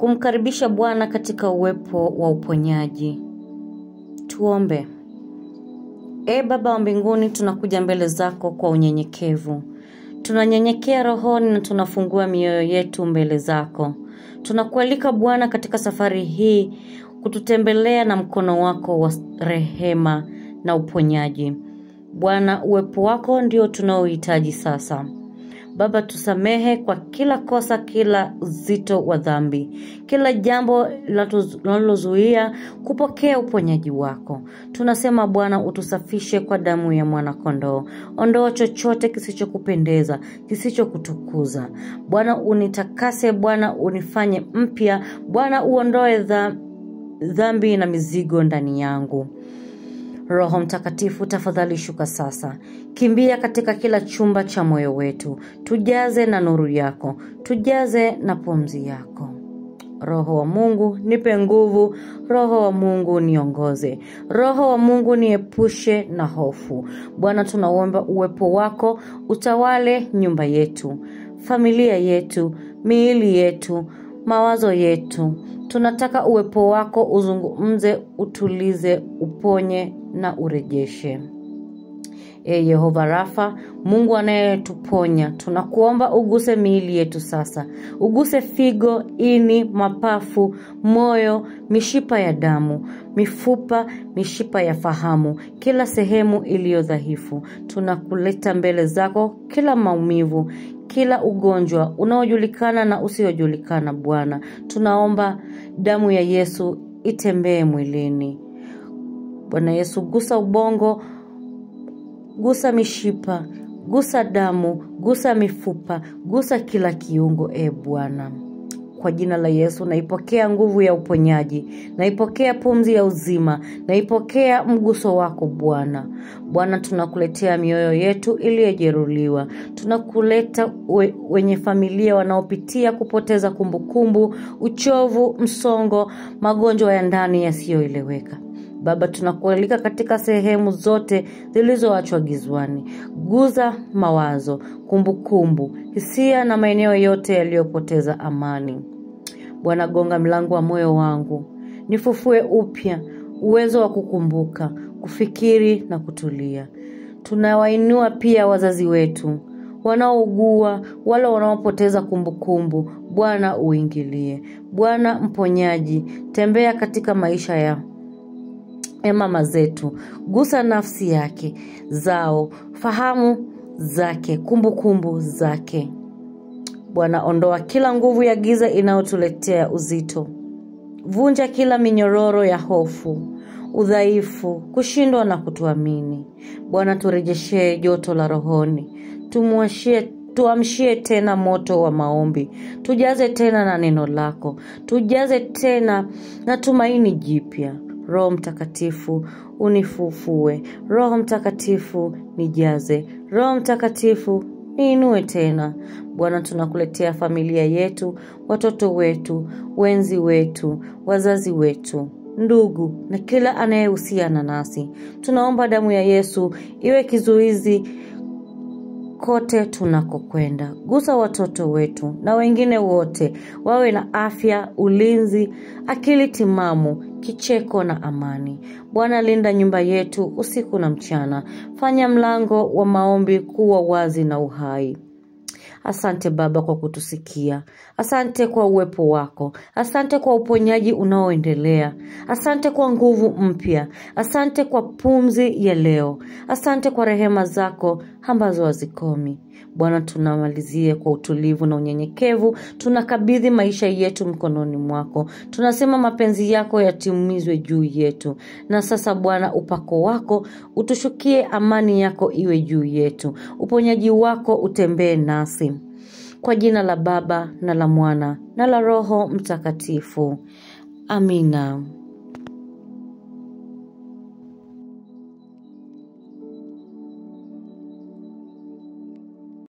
kumkaribisha Bwana katika uwepo wa uponyaji. Tuombe. Baba wa mbinguni, tunakuja mbele zako kwa unyenyekevu. Tunanyenyekea rohoni na tunafungua mioyo yetu mbele zako. Tunakualika Bwana katika safari hii kututembelea na mkono wako wa rehema na uponyaji. Bwana, uwepo wako ndio tunaohitaji sasa. Baba, tusamehe kwa kila kosa, kila uzito wa dhambi, kila jambo linalozuia kupokea uponyaji wako. Tunasema Bwana, utusafishe kwa damu ya mwana kondoo. Ondoa chochote kisichokupendeza, kisichokutukuza. Bwana, unitakase. Bwana, unifanye mpya. Bwana, uondoe dhambi na mizigo ndani yangu. Roho Mtakatifu, tafadhali shuka sasa. Kimbia katika kila chumba cha moyo wetu. Tujaze na nuru yako. Tujaze na pumzi yako. Roho wa Mungu, nipe nguvu. Roho wa Mungu, niongoze. Roho wa Mungu, niepushe na hofu. Bwana, tunaomba uwepo wako utawale nyumba yetu, familia yetu, miili yetu, mawazo yetu. Tunataka uwepo wako uzungumze, utulize, uponye na urejeshe. Yehova Rafa, Mungu anayetuponya, tunakuomba uguse miili yetu sasa. Uguse figo, ini, mapafu, moyo, mishipa ya damu, mifupa, mishipa ya fahamu, kila sehemu iliyo dhaifu. Tunakuleta mbele zako kila maumivu, kila ugonjwa unaojulikana na usiojulikana. Bwana, tunaomba damu ya Yesu itembee mwilini. Bwana Yesu, gusa ubongo, gusa mishipa, gusa damu, gusa mifupa, gusa kila kiungo. Bwana, kwa jina la Yesu naipokea nguvu ya uponyaji, naipokea pumzi ya uzima, naipokea mguso wako Bwana. Bwana, tunakuletea mioyo yetu iliyojeruhiwa. Tunakuleta wenye familia wanaopitia kupoteza kumbukumbu, uchovu, msongo, magonjwa ya ndani yasiyoeleweka. Baba, tunakualika katika sehemu zote zilizoachwa gizwani. Guza mawazo, kumbukumbu, hisia na maeneo yote yaliyopoteza amani. Bwana, gonga mlango wa moyo wangu. Nifufue upya uwezo wa kukumbuka, kufikiri na kutulia. Tunawainua pia wazazi wetu wanaougua, wale wanaopoteza kumbukumbu. Bwana, uingilie. Bwana mponyaji, tembea katika maisha ya mama zetu. Gusa nafsi yake, zao, fahamu zake, kumbukumbu zake. Bwana, ondoa kila nguvu ya giza inayotuletea uzito. Vunja kila minyororo ya hofu, udhaifu, kushindwa na kutuamini. Bwana, turejeshe joto la rohoni. Tuamshie tena moto wa maombi. Tujaze tena na neno lako. Tujaze tena na tumaini jipya. Roho Mtakatifu, unifufue. Roho Mtakatifu, nijaze. Roho Mtakatifu, niinue tena. Bwana, tunakuletea familia yetu, watoto wetu, wenzi wetu, wazazi wetu, ndugu na kila anayehusiana nasi. Tunaomba damu ya Yesu iwe kizuizi kote tunakokwenda. Gusa watoto wetu na wengine wote, wawe na afya, ulinzi, akili timamu, kicheko na amani. Bwana, linda nyumba yetu usiku na mchana. Fanya mlango wa maombi kuwa wazi na uhai. Asante Baba kwa kutusikia. Asante kwa uwepo wako. Asante kwa uponyaji unaoendelea. Asante kwa nguvu mpya. Asante kwa pumzi ya leo. Asante kwa rehema zako ambazo hazikomi. Bwana, tunamalizie kwa utulivu na unyenyekevu. Tunakabidhi maisha yetu mkononi mwako. Tunasema mapenzi yako yatimizwe juu yetu. Na sasa Bwana, upako wako utushukie, amani yako iwe juu yetu. Uponyaji wako utembee nasi. Kwa jina la Baba na la Mwana na la Roho Mtakatifu. Amina.